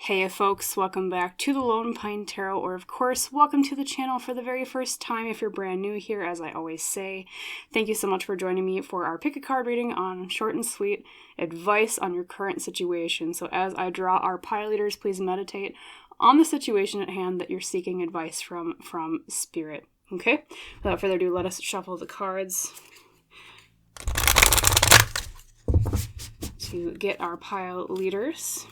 Hey folks, welcome back to the Lone Pine Tarot, or of course, welcome to the channel for the very first time if you're brand new here, as I always say. Thank you so much for joining me for our pick a card reading on short and sweet advice on your current situation. So as I draw our pile leaders, please meditate on the situation at hand that you're seeking advice from Spirit. Okay? Without further ado, let us shuffle the cards to get our pile leaders.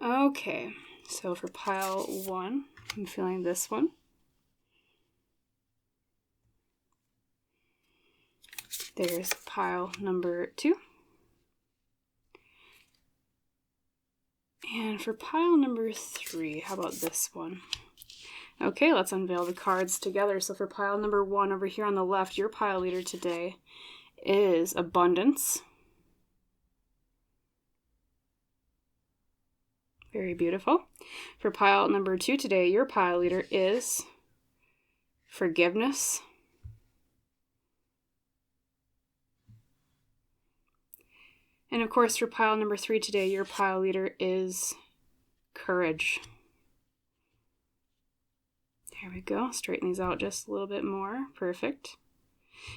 Okay, so for pile 1, I'm feeling this one. There's pile number 2. And for pile number 3, how about this one? Okay, let's unveil the cards together. So for pile number 1, over here on the left, your pile leader today is Abundance. Very beautiful. For pile number 2 today, your pile leader is Forgiveness. And of course, for pile number 3 today, your pile leader is Courage. There we go. Straighten these out just a little bit more. Perfect.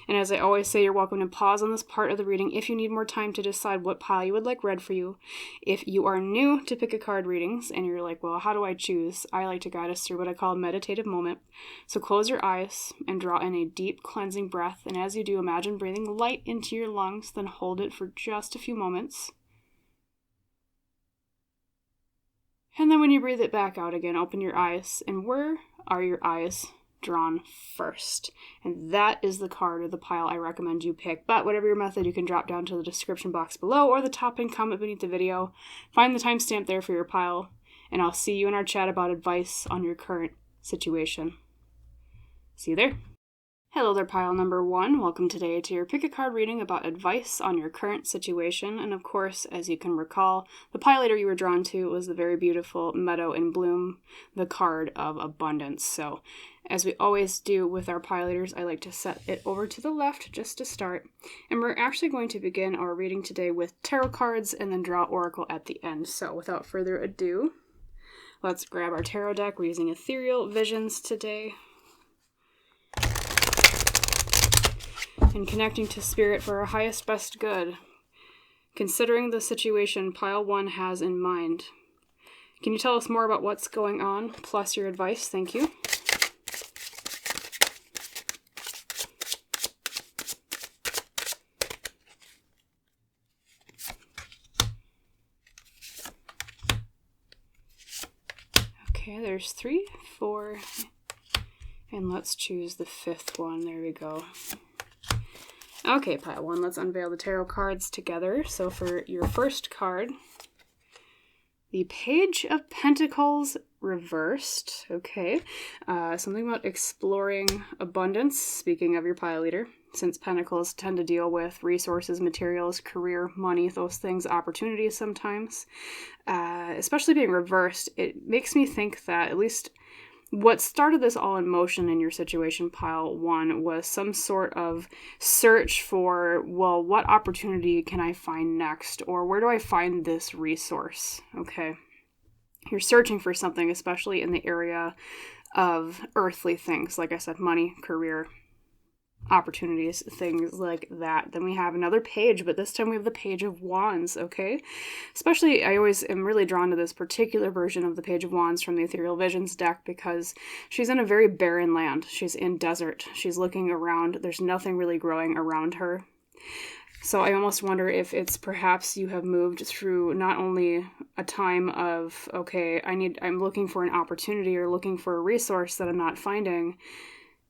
And as I always say, you're welcome to pause on this part of the reading if you need more time to decide what pile you would like read for you. If you are new to pick a card readings and you're like, well, how do I choose? I like to guide us through what I call a meditative moment. So close your eyes and draw in a deep cleansing breath. And as you do, imagine breathing light into your lungs, then hold it for just a few moments. And then when you breathe it back out again, open your eyes. And where are your eyes drawn first? And that is the card or the pile I recommend you pick. But whatever your method, you can drop down to the description box below or the top pinned comment beneath the video. Find the timestamp there for your pile, and I'll see you in our chat about advice on your current situation. See you there. Hello there, pile number 1. Welcome today to your pick a card reading about advice on your current situation. And of course, as you can recall, the pile leader you were drawn to was the very beautiful Meadow in Bloom, the card of abundance. So as we always do with our pile leaders, I like to set it over to the left just to start. And we're actually going to begin our reading today with tarot cards and then draw oracle at the end. So without further ado, let's grab our tarot deck. We're using Ethereal Visions today. And connecting to Spirit for our highest best good, considering the situation pile 1 has in mind. Can you tell us more about what's going on, plus your advice? Thank you. Okay, there's 3, 4, and let's choose the 5th one. There we go. Okay, pile 1, let's unveil the tarot cards together. So for your first card, the Page of Pentacles reversed. Okay, something about exploring abundance, speaking of your pile leader, since Pentacles tend to deal with resources, materials, career, money, those things, opportunities sometimes. Especially being reversed, it makes me think that at least what started this all in motion in your situation, pile 1, was some sort of search for, well, what opportunity can I find next? Or where do I find this resource? Okay. You're searching for something, especially in the area of earthly things. Like I said, money, career, opportunities, things like that. Then we have another page, but this time we have the Page of Wands, okay? Especially, I always am really drawn to this particular version of the Page of Wands from the Ethereal Visions deck because she's in a very barren land. She's in desert. She's looking around. There's nothing really growing around her. So I almost wonder if it's perhaps you have moved through not only a time of, okay, I'm looking for an opportunity or looking for a resource that I'm not finding.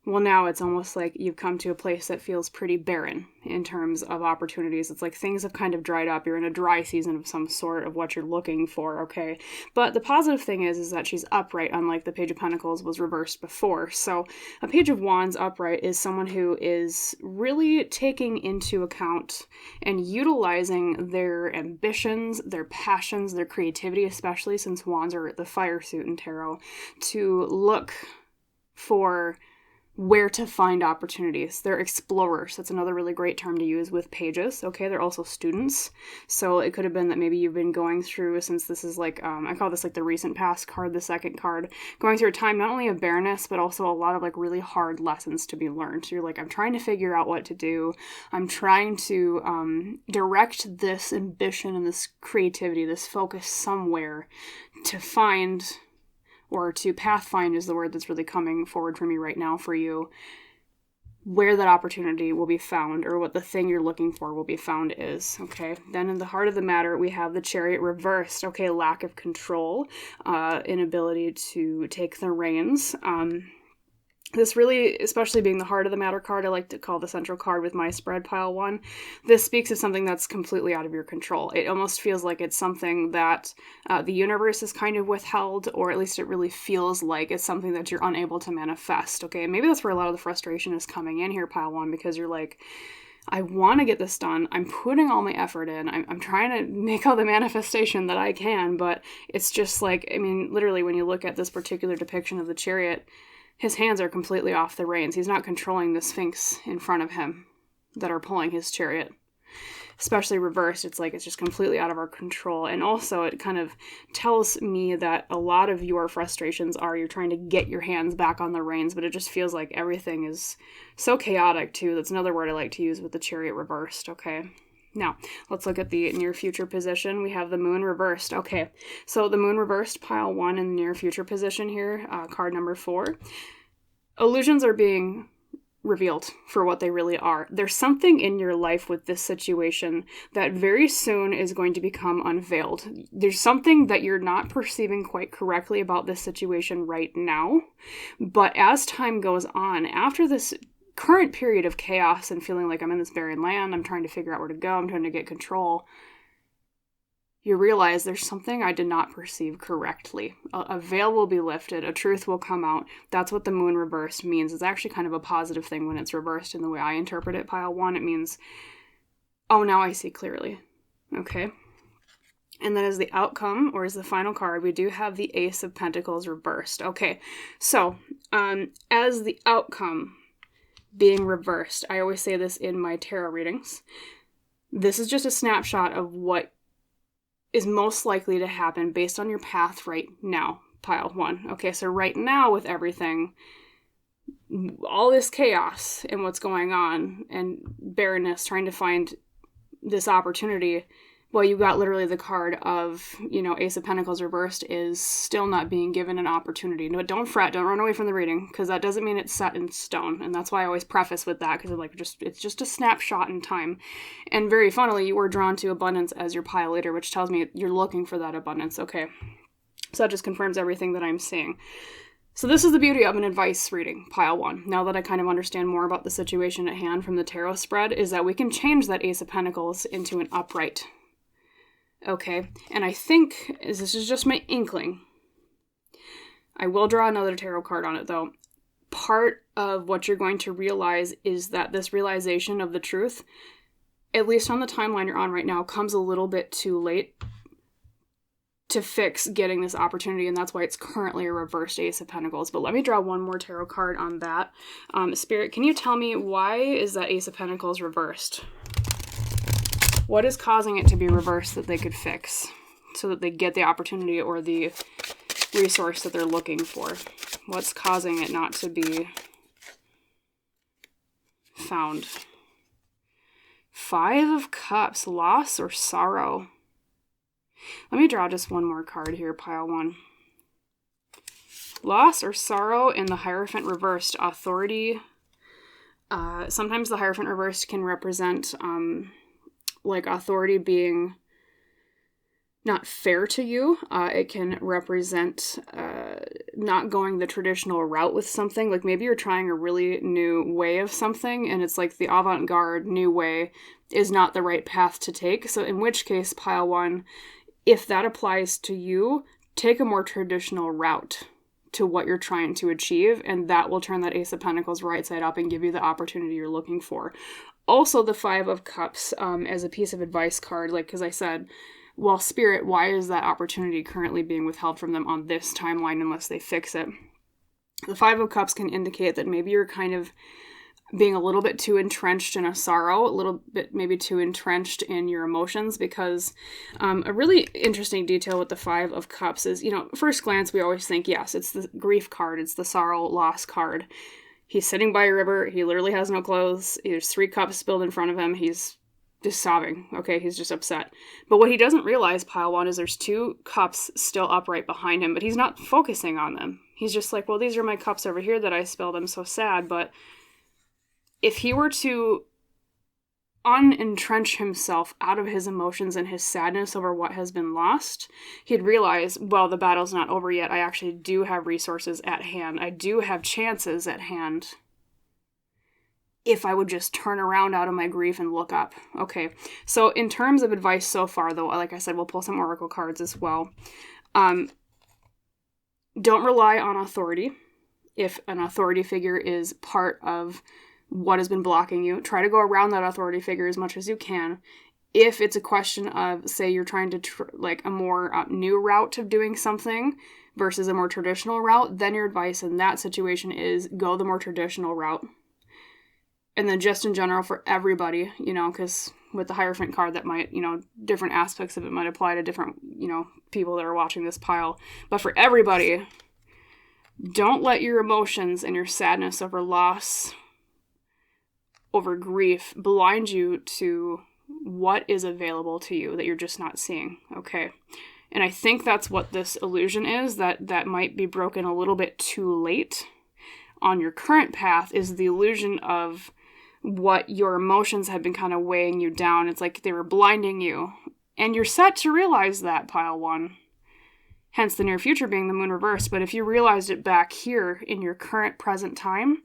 Well, now it's almost like you've come to a place that feels pretty barren in terms of opportunities. It's like things have kind of dried up. You're in a dry season of some sort of what you're looking for, okay? But the positive thing is that she's upright, unlike the Page of Pentacles was reversed before. So a Page of Wands upright is someone who is really taking into account and utilizing their ambitions, their passions, their creativity, especially since wands are the fire suit in tarot, to look for where to find opportunities. They're explorers. That's another really great term to use with pages. Okay, they're also students. So it could have been that maybe you've been going through, since this is like, I call this like the recent past card, the second card, going through a time not only of bareness, but also a lot of like really hard lessons to be learned. So you're like, I'm trying to figure out what to do. I'm trying to direct this ambition and this creativity, this focus somewhere to find, or to pathfind is the word that's really coming forward for me right now for you, where that opportunity will be found, or what the thing you're looking for will be found is, okay? Then in the heart of the matter, we have the Chariot reversed, okay? Lack of control, inability to take the reins. This really, especially being the heart of the matter card, I like to call the central card with my spread pile 1. This speaks of something that's completely out of your control. It almost feels like it's something that the universe is kind of withheld, or at least it really feels like it's something that you're unable to manifest, okay? And maybe that's where a lot of the frustration is coming in here, pile 1, because you're like, I want to get this done. I'm putting all my effort in. I'm trying to make all the manifestation that I can, but it's just like, I mean, literally when you look at this particular depiction of the Chariot, his hands are completely off the reins. He's not controlling the Sphinx in front of him that are pulling his chariot. Especially reversed, it's like it's just completely out of our control. And also it kind of tells me that a lot of your frustrations are you're trying to get your hands back on the reins, but it just feels like everything is so chaotic too. That's another word I like to use with the Chariot reversed, okay? Now, let's look at the near future position. We have the Moon reversed. Okay, so the Moon reversed, pile 1 in the near future position here, card number 4. Illusions are being revealed for what they really are. There's something in your life with this situation that very soon is going to become unveiled. There's something that you're not perceiving quite correctly about this situation right now, but as time goes on, after this current period of chaos and feeling like I'm in this barren land, I'm trying to figure out where to go, I'm trying to get control, you realize there's something I did not perceive correctly. A veil will be lifted, a truth will come out. That's what the Moon reversed means. It's actually kind of a positive thing when it's reversed in the way I interpret it, pile 1. It means, oh, now I see clearly. Okay? And then as the outcome, or as the final card, we do have the Ace of Pentacles reversed. Okay, so as the outcome being reversed, I always say this in my tarot readings, this is just a snapshot of what is most likely to happen based on your path right now, pile 1. Okay, so right now with everything, all this chaos and what's going on and barrenness, trying to find this opportunity, well, you got literally the card of, Ace of Pentacles reversed is still not being given an opportunity. No, don't fret, don't run away from the reading, because that doesn't mean it's set in stone. And that's why I always preface with that, because I'm like, it's just a snapshot in time. And very funnily, you were drawn to abundance as your pile leader, which tells me you're looking for that abundance. Okay, so that just confirms everything that I'm seeing. So this is the beauty of an advice reading, pile 1. Now that I kind of understand more about the situation at hand from the tarot spread, is that we can change that Ace of Pentacles into an upright. Okay, and I think, this is just my inkling, I will draw another tarot card on it though. Part of what you're going to realize is that this realization of the truth, at least on the timeline you're on right now, comes a little bit too late to fix getting this opportunity, and that's why it's currently a reversed Ace of Pentacles. But let me draw one more tarot card on that. Spirit, can you tell me why is that Ace of Pentacles reversed? What is causing it to be reversed that they could fix so that they get the opportunity or the resource that they're looking for? What's causing it not to be found? 5 of Cups, loss or sorrow. Let me draw just one more card here, pile 1. Loss or sorrow in the Hierophant reversed, authority. Sometimes the Hierophant reversed can represent like authority being not fair to you. It can represent not going the traditional route with something. Like maybe you're trying a really new way of something and it's like the avant-garde new way is not the right path to take. So in which case, pile 1, if that applies to you, take a more traditional route to what you're trying to achieve, and that will turn that Ace of Pentacles right side up and give you the opportunity you're looking for. Also, the 5 of Cups as a piece of advice card, like, because I said, well, Spirit, why is that opportunity currently being withheld from them on this timeline unless they fix it? The Five of Cups can indicate that maybe you're kind of being a little bit too entrenched in a sorrow, a little bit maybe too entrenched in your emotions, because a really interesting detail with the Five of Cups is, first glance, we always think, yes, it's the grief card, it's the sorrow loss card. He's sitting by a river, he literally has no clothes, there's 3 cups spilled in front of him, he's just sobbing, okay, he's just upset. But what he doesn't realize, pile 1, is there's 2 cups still upright behind him, but he's not focusing on them. He's just like, well, these are my cups over here that I spilled, I'm so sad, but if he were to unentrench himself out of his emotions and his sadness over what has been lost, he'd realize, well, the battle's not over yet. I actually do have resources at hand. I do have chances at hand. If I would just turn around out of my grief and look up. Okay, so in terms of advice so far, though, like I said, we'll pull some oracle cards as well. Don't rely on authority. If an authority figure is part of what has been blocking you, try to go around that authority figure as much as you can. If it's a question of, say, you're trying to a more new route of doing something versus a more traditional route, then your advice in that situation is go the more traditional route. And then just in general for everybody, because with the Hierophant card, that might, different aspects of it might apply to different, people that are watching this pile. But for everybody, don't let your emotions and your sadness over loss, over grief, blind you to what is available to you that you're just not seeing, okay? And I think that's what this illusion is, that might be broken a little bit too late on your current path, is the illusion of what your emotions have been kind of weighing you down. It's like they were blinding you. And you're set to realize that, pile 1. Hence the near future being the moon reversed. But if you realized it back here in your current present time,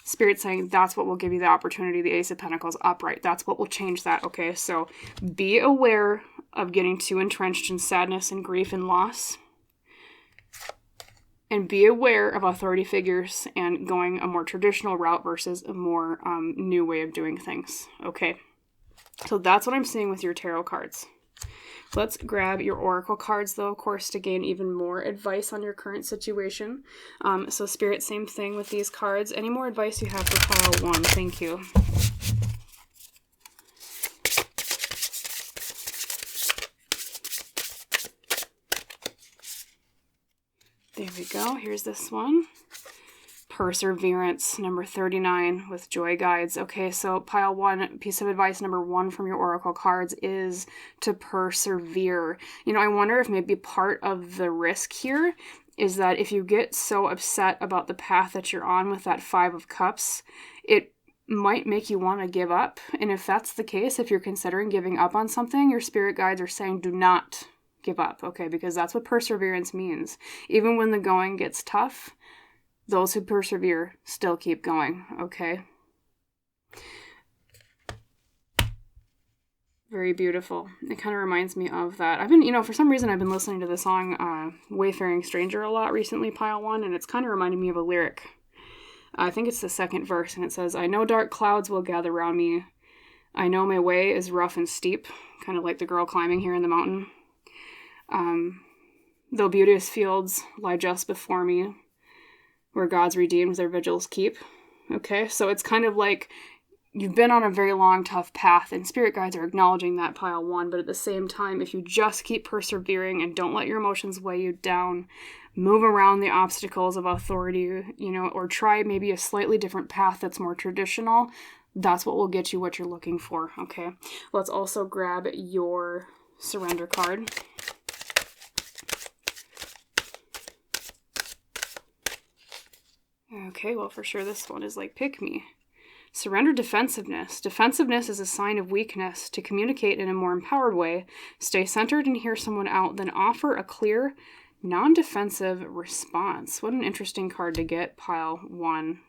Spirit's saying that's what will give you the opportunity, the Ace of Pentacles upright. That's what will change that, okay? So be aware of getting too entrenched in sadness and grief and loss. And be aware of authority figures and going a more traditional route versus a more new way of doing things, okay? So that's what I'm seeing with your tarot cards. Let's grab your oracle cards, though, of course, to gain even more advice on your current situation. So Spirit, same thing with these cards. Any more advice you have for pile 1? Thank you. There we go. Here's this one. Perseverance, number 39, with joy guides. Okay, so pile 1, piece of advice number 1 from your oracle cards is to persevere. I wonder if maybe part of the risk here is that if you get so upset about the path that you're on with that 5 of Cups, it might make you want to give up. And if that's the case, if you're considering giving up on something, your spirit guides are saying do not give up, okay? Because that's what perseverance means. Even when the going gets tough, those who persevere still keep going, okay? Very beautiful. It kind of reminds me of that. I've been, for some reason, I've been listening to the song Wayfaring Stranger a lot recently, pile 1, and it's kind of reminding me of a lyric. I think it's the second verse, and it says, I know dark clouds will gather around me. I know my way is rough and steep, kind of like the girl climbing here in the mountain. Though beauteous fields lie just before me, where God's redeemed their vigils keep. Okay, so it's kind of like you've been on a very long, tough path, and spirit guides are acknowledging that, pile 1, but at the same time, if you just keep persevering and don't let your emotions weigh you down, move around the obstacles of authority, or try maybe a slightly different path that's more traditional, that's what will get you what you're looking for, okay? Let's also grab your surrender card. Okay, well, for sure this one is like, pick me. Surrender defensiveness. Defensiveness is a sign of weakness. To communicate in a more empowered way, stay centered and hear someone out, then offer a clear, non-defensive response. What an interesting card to get, pile 1.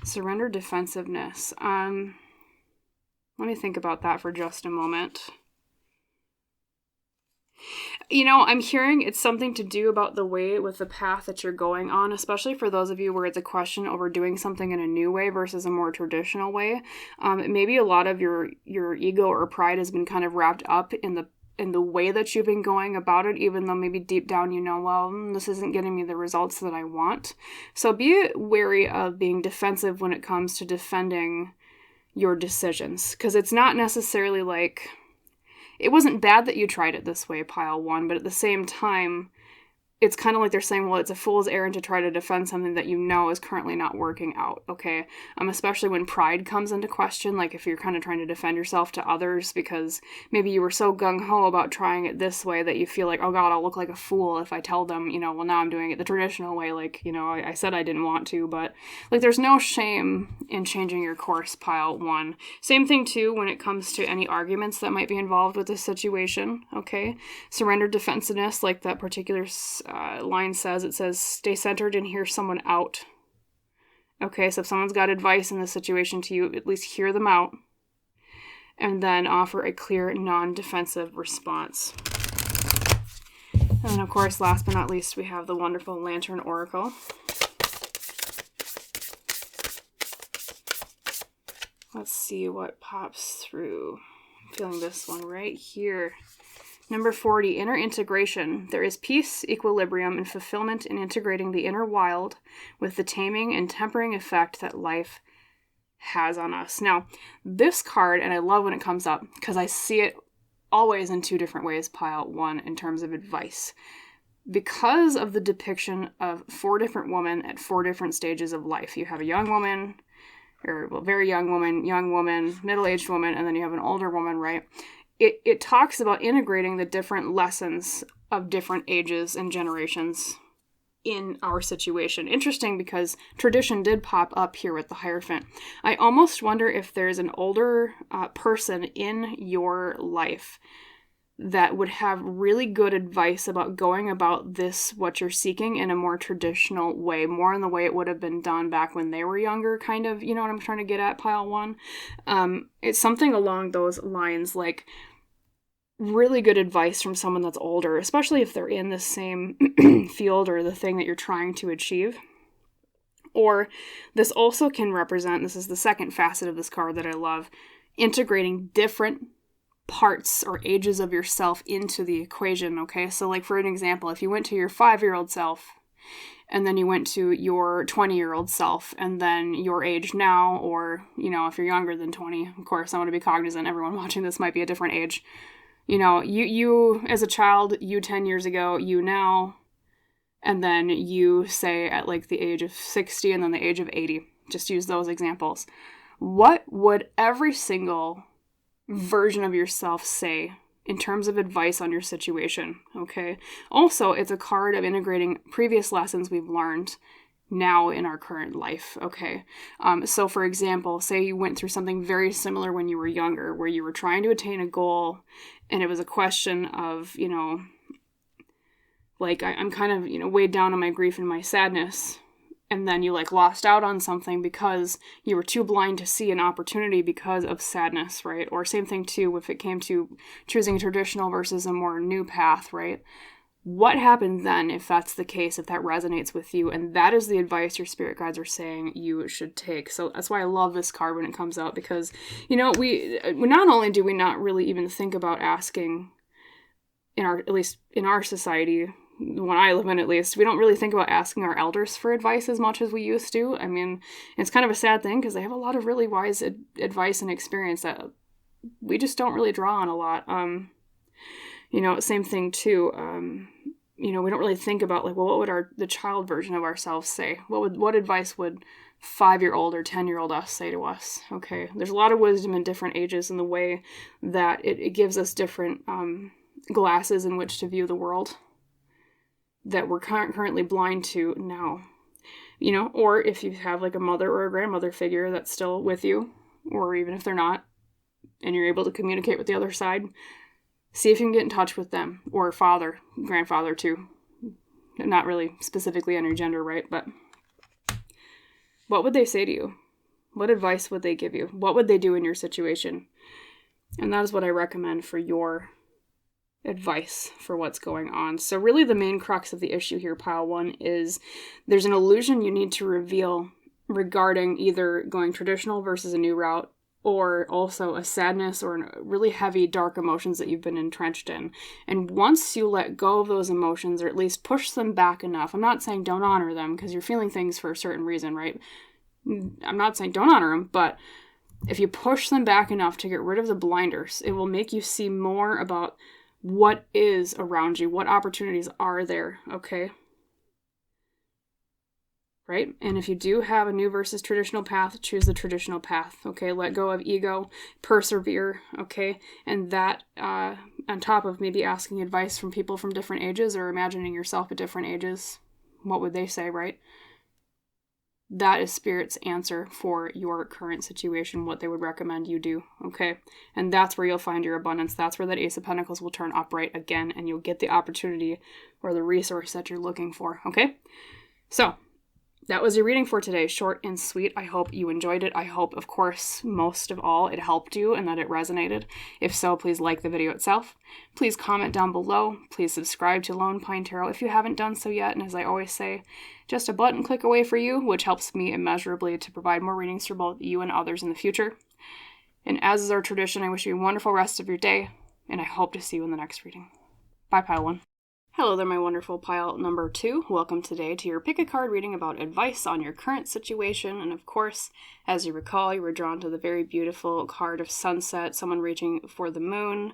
Surrender defensiveness. Let me think about that for just a moment. I'm hearing it's something to do about the way with the path that you're going on, especially for those of you where it's a question over doing something in a new way versus a more traditional way. Maybe a lot of your ego or pride has been kind of wrapped up in the in the way that you've been going about it, even though maybe deep down you know, well, this isn't getting me the results that I want. So be wary of being defensive when it comes to defending your decisions, because it's not necessarily like, it wasn't bad that you tried it this way, pile 1, but at the same time, it's kind of like they're saying, well, it's a fool's errand to try to defend something that you know is currently not working out, okay? Especially when pride comes into question, like if you're kind of trying to defend yourself to others because maybe you were so gung-ho about trying it this way that you feel like, oh God, I'll look like a fool if I tell them, well, now I'm doing it the traditional way, like, I said I didn't want to, but, like, there's no shame in changing your course, pile 1. Same thing, too, when it comes to any arguments that might be involved with this situation, okay? Surrender defensiveness, like that particular line says, it says, stay centered and hear someone out. Okay, so if someone's got advice in this situation to you, at least hear them out. And then offer a clear, non-defensive response. And then, of course, last but not least, we have the wonderful Lantern Oracle. Let's see what pops through. I'm feeling this one right here. Number 40, inner integration. There is peace, equilibrium, and fulfillment in integrating the inner wild with the taming and tempering effect that life has on us. Now, this card, and I love when it comes up, because I see it always in 2 different ways, pile 1, in terms of advice. Because of the depiction of 4 different women at 4 different stages of life. You have a young woman, very young woman, middle-aged woman, and then you have an older woman, right? It talks about integrating the different lessons of different ages and generations in our situation. Interesting, because tradition did pop up here with the Hierophant. I almost wonder if there's an older person in your life that would have really good advice about going about this, what you're seeking, in a more traditional way, more in the way it would have been done back when they were younger, kind of, you know what I'm trying to get at, pile 1? It's something along those lines, like really good advice from someone that's older, especially if they're in the same field or the thing that you're trying to achieve. Or this also can represent, this is the second facet of this card that I love, integrating different parts or ages of yourself into the equation, okay? So like, for an example, if you went to your 5-year-old self, and then you went to your 20-year-old self, and then your age now, or, if you're younger than 20, of course, I want to be cognizant, everyone watching this might be a different age. You as a child, you 10 years ago, you now, and then you say at like the age of 60 and then the age of 80. Just use those examples. What would every single version of yourself say in terms of advice on your situation, okay? Also, it's a card of integrating previous lessons we've learned now in our current life, okay? So for example, say you went through something very similar when you were younger, where you were trying to attain a goal, and it was a question of, like, I'm kind of, weighed down on my grief and my sadness, and then you, like, lost out on something because you were too blind to see an opportunity because of sadness, right? Or same thing, too, if it came to choosing a traditional versus a more new path, right? What happens then if that's the case, if that resonates with you? And that is the advice your spirit guides are saying you should take. So that's why I love this card when it comes out, because, we not only do we not really even think about asking at least in our society, the one I live in at least, we don't really think about asking our elders for advice as much as we used to. I mean, it's kind of a sad thing because they have a lot of really wise advice and experience that we just don't really draw on a lot. Same thing too. We don't really think about, like, well, what would the child version of ourselves say? What advice would 5-year-old or 10-year-old us say to us? Okay, there's a lot of wisdom in different ages in the way that it gives us different glasses in which to view the world that we're currently blind to now. Or if you have like a mother or a grandmother figure that's still with you, or even if they're not, and you're able to communicate with the other side, see if you can get in touch with them, or father, grandfather too. Not really specifically on your gender, right? But what would they say to you? What advice would they give you? What would they do in your situation? And that is what I recommend for your advice for what's going on. So really the main crux of the issue here, pile 1, is there's an illusion you need to reveal regarding either going traditional versus a new route, or also a sadness or really heavy, dark emotions that you've been entrenched in. And once you let go of those emotions, or at least push them back enough, I'm not saying don't honor them, because you're feeling things for a certain reason, right? I'm not saying don't honor them, but if you push them back enough to get rid of the blinders, it will make you see more about what is around you, what opportunities are there, okay? Right? And if you do have a new versus traditional path, choose the traditional path, okay? Let go of ego, persevere, okay? And that, on top of maybe asking advice from people from different ages or imagining yourself at different ages, what would they say, right? That is Spirit's answer for your current situation, what they would recommend you do, okay? And that's where you'll find your abundance. That's where that Ace of Pentacles will turn upright again, and you'll get the opportunity or the resource that you're looking for, okay? So, that was your reading for today. Short and sweet. I hope you enjoyed it. I hope, of course, most of all, it helped you and that it resonated. If so, please like the video itself. Please comment down below. Please subscribe to Lone Pine Tarot if you haven't done so yet. And as I always say, just a button click away for you, which helps me immeasurably to provide more readings for both you and others in the future. And as is our tradition, I wish you a wonderful rest of your day, and I hope to see you in the next reading. Bye, Pile 1. Hello there, my wonderful pile number 2. Welcome today to your pick a card reading about advice on your current situation. And of course, as you recall, you were drawn to the very beautiful card of sunset, someone reaching for the moon,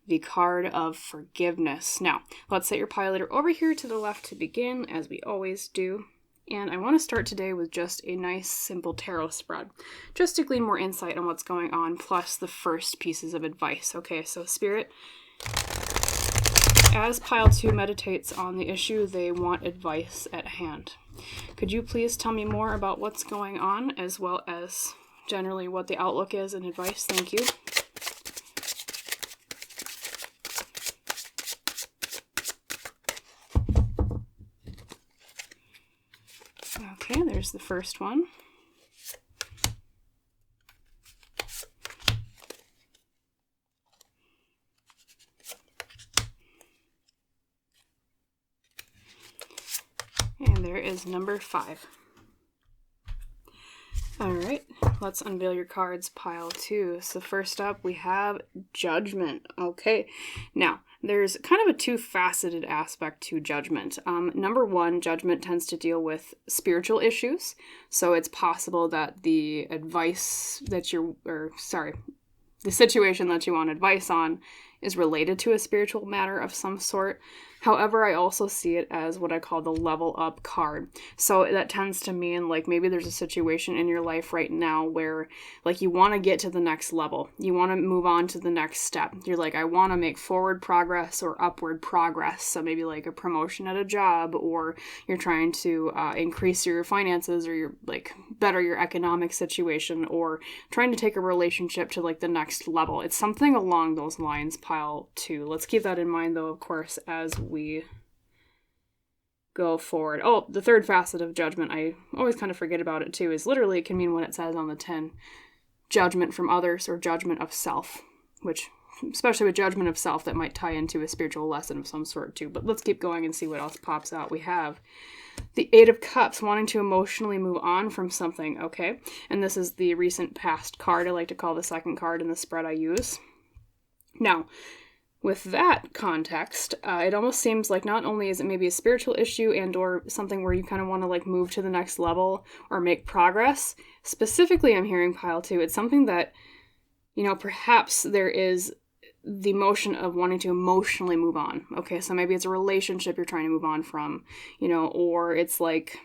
the card of forgiveness. Now, let's set your pile leader over here to the left to begin, as we always do. And I want to start today with just a nice, simple tarot spread, just to glean more insight on what's going on, plus the first pieces of advice. Okay, so Spirit, as pile 2 meditates on the issue, they want advice at hand. Could you please tell me more about what's going on, as well as generally what the outlook is and advice? Thank you. Okay, there's the first one. And there is number 5. All right, let's unveil your cards, pile 2. So first up, we have Judgment. Okay, now there's kind of a two-faceted aspect to Judgment. Number 1, Judgment tends to deal with spiritual issues. So it's possible that the situation that you want advice on is related to a spiritual matter of some sort. However, I also see it as what I call the level up card. So that tends to mean like maybe there's a situation in your life right now where like you want to get to the next level. You want to move on to the next step. You're like, I want to make forward progress or upward progress. So maybe like a promotion at a job, or you're trying to increase your finances, or you're like better your economic situation, or trying to take a relationship to like the next level. It's something along those lines, pile 2. Let's keep that in mind though, of course, as we go forward. Oh, the third facet of Judgment, I always kind of forget about it too, is literally it can mean what it says on the tin. Judgment from others or judgment of self, which, especially with judgment of self, that might tie into a spiritual lesson of some sort too. But let's keep going and see what else pops out. We have the 8 of Cups, wanting to emotionally move on from something, okay? And this is the recent past card. I like to call the second card in the spread I use. Now, with that context, it almost seems like not only is it maybe a spiritual issue and or something where you kind of want to like move to the next level or make progress. Specifically, I'm hearing pile 2. It's something that, you know, perhaps there is the motion of wanting to emotionally move on. Okay, so maybe it's a relationship you're trying to move on from, you know, or it's like,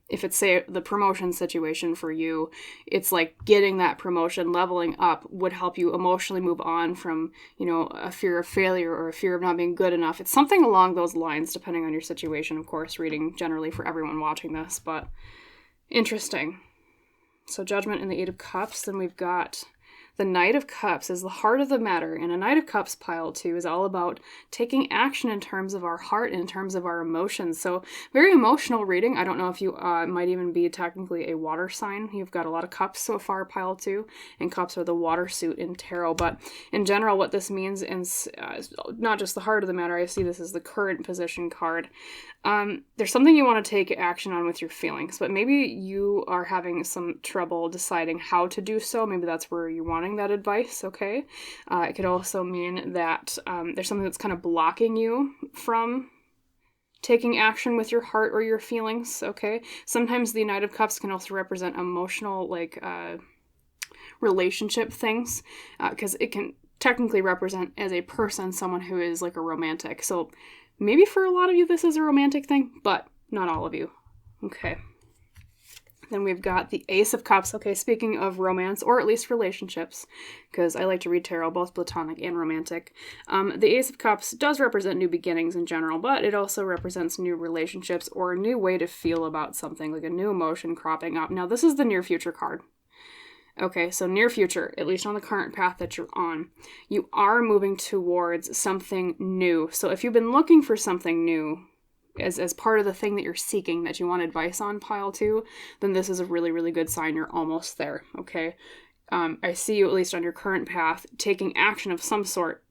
if it's, say, the promotion situation for you, it's like getting that promotion, leveling up would help you emotionally move on from, you know, a fear of failure or a fear of not being good enough. It's something along those lines, depending on your situation, of course, reading generally for everyone watching this, but interesting. So Judgment in the 8 of Cups. Then we've got the Knight of Cups is the heart of the matter, and a Knight of Cups pile 2 is all about taking action in terms of our heart, in terms of our emotions. So very emotional reading. I don't know if you might even be technically a water sign. You've got a lot of cups so far, pile 2, and cups are the water suit in tarot. But in general, what this means is not just the heart of the matter. I see this as the current position card. There's something you want to take action on with your feelings, but maybe you are having some trouble deciding how to do so. Maybe that's where you're wanting that advice, okay? It could also mean that there's something that's kind of blocking you from taking action with your heart or your feelings, okay? Sometimes the Knight of Cups can also represent emotional, relationship things, because it can technically represent, as a person, someone who is like a romantic. So maybe for a lot of you this is a romantic thing, but not all of you. Okay. Then we've got the Ace of Cups. Okay, speaking of romance, or at least relationships, because I like to read tarot, both platonic and romantic. The Ace of Cups does represent new beginnings in general, but it also represents new relationships or a new way to feel about something, like a new emotion cropping up. Now, this is the near future card. Okay, so near future, at least on the current path that you're on, you are moving towards something new. So if you've been looking for something new as part of the thing that you're seeking, that you want advice on, pile 2, then this is a really, really good sign you're almost there, okay? I see you, at least on your current path, taking action of some sort,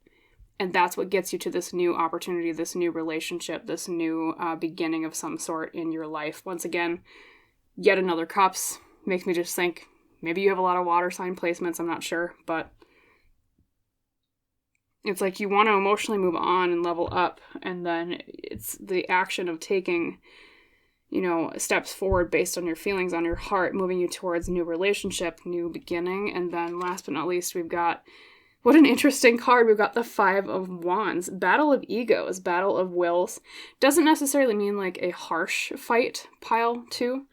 and that's what gets you to this new opportunity, this new relationship, this new beginning of some sort in your life. Once again, yet another Cups makes me just think, maybe you have a lot of water sign placements, I'm not sure, but it's like you want to emotionally move on and level up, and then it's the action of taking, steps forward based on your feelings, on your heart, moving you towards a new relationship, new beginning. And then last but not least, we've got, what an interesting card, we've got the Five of Wands. Battle of egos, battle of wills. Doesn't necessarily mean like a harsh fight, pile 2.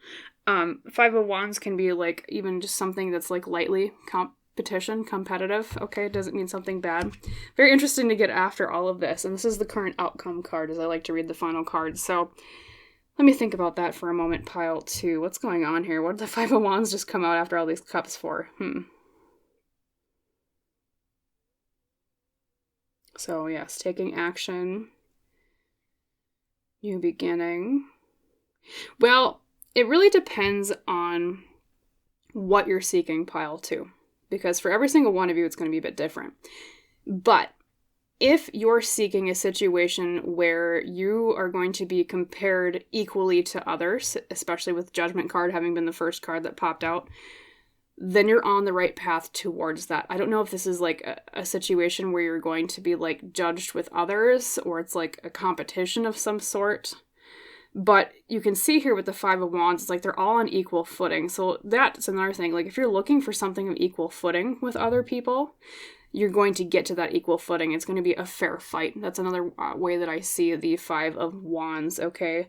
Five of Wands can be like even just something that's like lightly competitive, okay? It doesn't mean something bad. Very interesting to get after all of this, and this is the current outcome card, as I like to read the final card. So let me think about that for a moment, pile 2. What's going on here? What did the Five of Wands just come out after all these cups for? So yes, taking action, new beginning. Well, it really depends on what you're seeking, pile 2. Because for every single one of you, it's going to be a bit different. But if you're seeking a situation where you are going to be compared equally to others, especially with Judgment card having been the first card that popped out, then you're on the right path towards that. I don't know if this is like a situation where you're going to be like judged with others, or it's like a competition of some sort. But you can see here with the Five of Wands, it's like they're all on equal footing. So that's another thing. Like if you're looking for something of equal footing with other people, you're going to get to that equal footing. It's going to be a fair fight. That's another way that I see the Five of Wands, okay?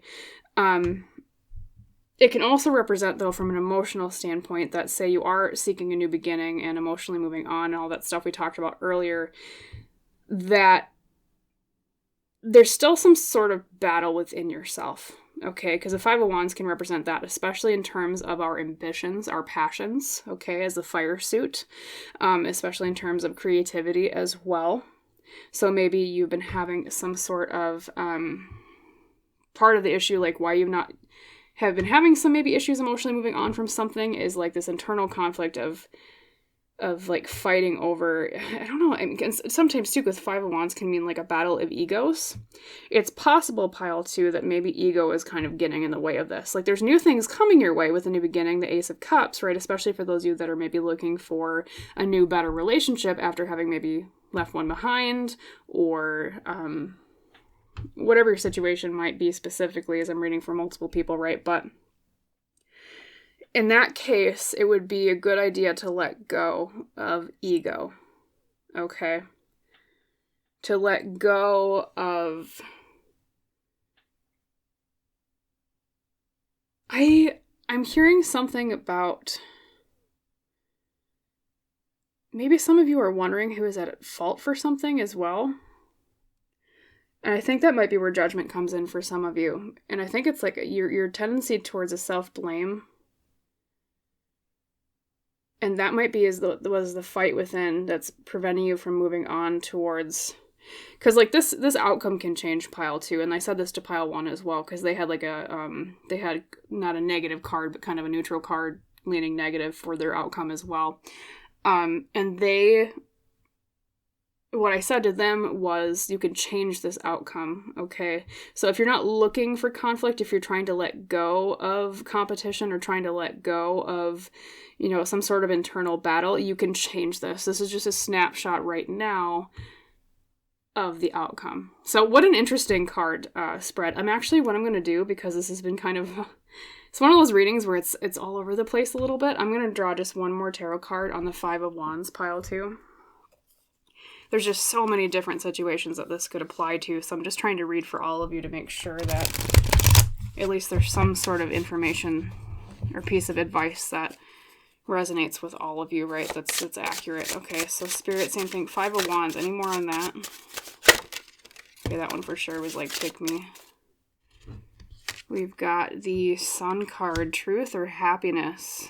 It can also represent, though, from an emotional standpoint, that say you are seeking a new beginning and emotionally moving on and all that stuff we talked about earlier, that there's still some sort of battle within yourself, okay? Because the Five of Wands can represent that, especially in terms of our ambitions, our passions, okay, as the fire suit, especially in terms of creativity as well. So maybe you've been having some sort of part of the issue, like why you've not have been having some maybe issues emotionally moving on from something, is like this internal conflict of like fighting over, I don't know, I mean, sometimes too with Five of Wands can mean like a battle of egos. It's possible, pile 2, that maybe ego is kind of getting in the way of this. Like there's new things coming your way with a new beginning, the Ace of Cups, right? Especially for those of you that are maybe looking for a new, better relationship after having maybe left one behind, or whatever your situation might be specifically, as I'm reading for multiple people, right? But in that case, it would be a good idea to let go of ego, okay? To let go of... I'm hearing something about... Maybe some of you are wondering who is at fault for something as well. And I think that might be where Judgment comes in for some of you. And I think it's like your tendency towards a self-blame. And that might be was the fight within that's preventing you from moving on towards... Because like this outcome can change, pile 2. And I said this to pile 1 as well, because they had like they had not a negative card, but kind of a neutral card leaning negative for their outcome as well. And they what I said to them was you can change this outcome, okay? So if you're not looking for conflict, if you're trying to let go of competition or trying to let go of, some sort of internal battle, you can change this. This is just a snapshot right now of the outcome. So what an interesting card spread. What I'm going to do, because this has been kind of... It's one of those readings where it's all over the place a little bit. I'm going to draw just one more tarot card on the Five of Wands pile 2. There's just so many different situations that this could apply to, so I'm just trying to read for all of you to make sure that at least there's some sort of information or piece of advice that resonates with all of you, right? That's accurate. Okay, so Spirit, same thing. Five of Wands. Any more on that? Okay, that one for sure was like, pick me. We've got the Sun card, truth or happiness.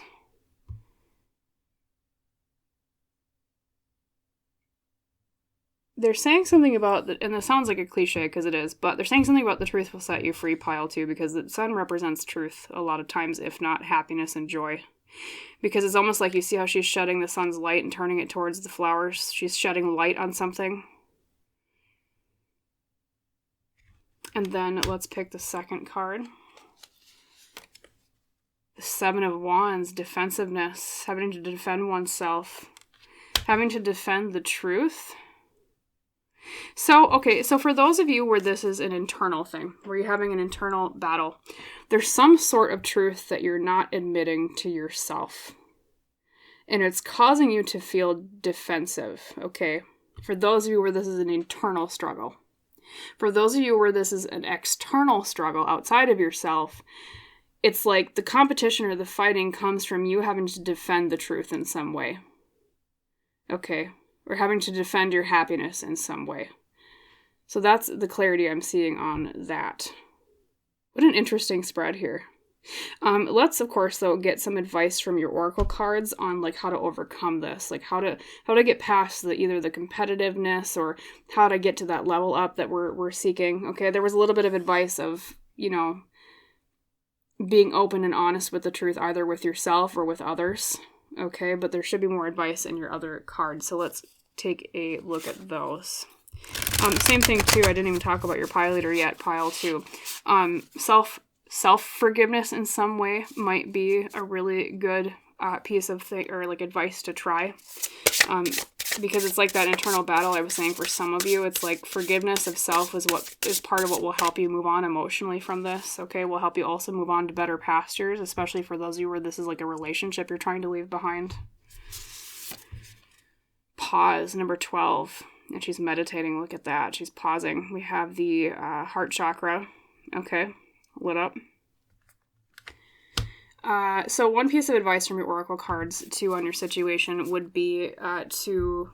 They're saying something about, and it sounds like a cliche because it is, but they're saying something about the truth will set you free pile 2, because the sun represents truth a lot of times, if not happiness and joy. Because it's almost like you see how she's shedding the sun's light and turning it towards the flowers. She's shedding light on something. And then let's pick the second card. The Seven of Wands, defensiveness, having to defend oneself, having to defend the truth. So, okay, so for those of you where this is an internal thing, where you're having an internal battle, there's some sort of truth that you're not admitting to yourself. And it's causing you to feel defensive, okay? For those of you where this is an internal struggle. For those of you where this is an external struggle outside of yourself, it's like the competition or the fighting comes from you having to defend the truth in some way. Okay? Or having to defend your happiness in some way. So that's the clarity I'm seeing on that. What an interesting spread here. Let's, of course, though, get some advice from your oracle cards on like how to overcome this, like how to get past either the competitiveness or how to get to that level up that we're seeking. Okay, there was a little bit of advice of, being open and honest with the truth, either with yourself or with others. Okay, but there should be more advice in your other cards. So let's take a look at those. Same thing too, I didn't even talk about your pile leader yet, pile 2. Self-forgiveness in some way might be a really good piece of thing or like advice to try. Because it's like that internal battle I was saying for some of you. It's like forgiveness of self is part of what will help you move on emotionally from this. Okay, will help you also move on to better pastures, especially for those of you where this is like a relationship you're trying to leave behind. Pause, number 12. And she's meditating. Look at that. She's pausing. We have the heart chakra. Okay, lit up. So one piece of advice from your oracle cards too on your situation would be to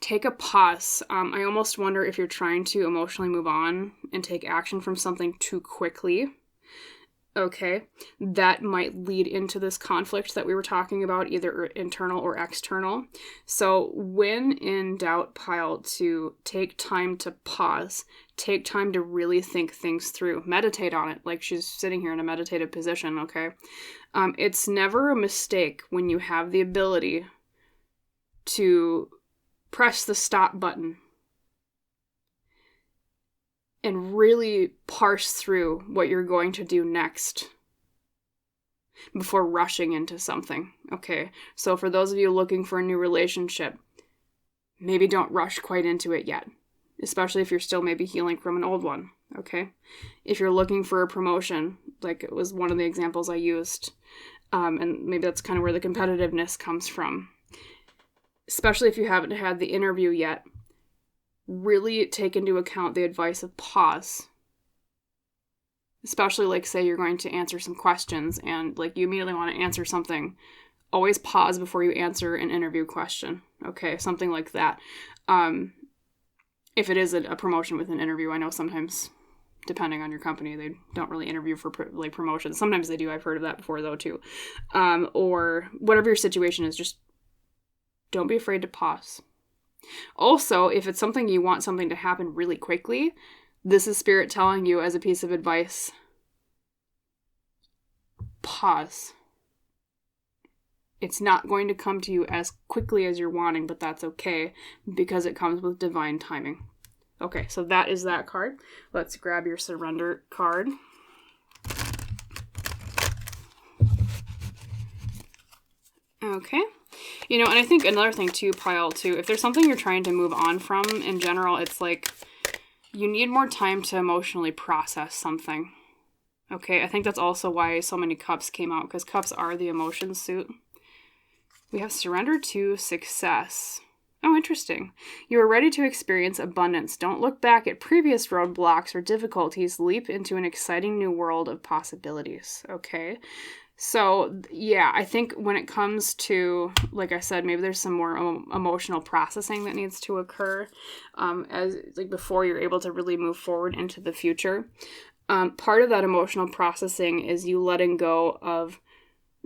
take a pause. I almost wonder if you're trying to emotionally move on and take action from something too quickly. Okay, that might lead into this conflict that we were talking about, either internal or external. So when in doubt, pile 2, take time to pause. Take time to really think things through. Meditate on it, like she's sitting here in a meditative position, okay? It's never a mistake when you have the ability to press the stop button and really parse through what you're going to do next before rushing into something, okay? So for those of you looking for a new relationship, maybe don't rush quite into it yet, especially if you're still maybe healing from an old one, okay? If you're looking for a promotion, like it was one of the examples I used, and maybe that's kind of where the competitiveness comes from, especially if you haven't had the interview yet, really take into account the advice of pause. Especially like say you're going to answer some questions and like you immediately want to answer something. Always pause before you answer an interview question. Okay, something like that. If it is a promotion with an interview, I know sometimes, depending on your company, they don't really interview for like promotions. Sometimes they do. I've heard of that before though too. Or whatever your situation is, just don't be afraid to pause. Also, if it's something you want something to happen really quickly, this is Spirit telling you as a piece of advice, pause. It's not going to come to you as quickly as you're wanting, but that's okay because it comes with divine timing. Okay, so that is that card. Let's grab your surrender card. Okay. You know, and I think another thing too, pile two, if there's something you're trying to move on from in general, it's like you need more time to emotionally process something. Okay, I think that's also why so many cups came out, because cups are the emotion suit. We have surrender to success. Oh, interesting. You are ready to experience abundance. Don't look back at previous roadblocks or difficulties. Leap into an exciting new world of possibilities. Okay. So, yeah, I think when it comes to, like I said, maybe there's some more emotional processing that needs to occur as like before you're able to really move forward into the future. Part of that emotional processing is you letting go of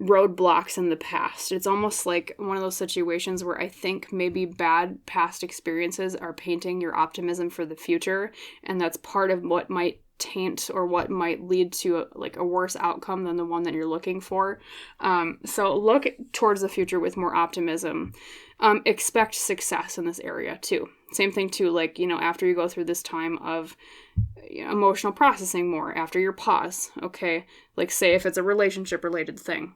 roadblocks in the past. It's almost like one of those situations where I think maybe bad past experiences are painting your optimism for the future, and that's part of what might taint or what might lead to a worse outcome than the one that you're looking for. So look towards the future with more optimism. Expect success in this area too. Same thing too, like, you know, after you go through this time of emotional processing more, after your pause, okay? Like say if it's a relationship related thing.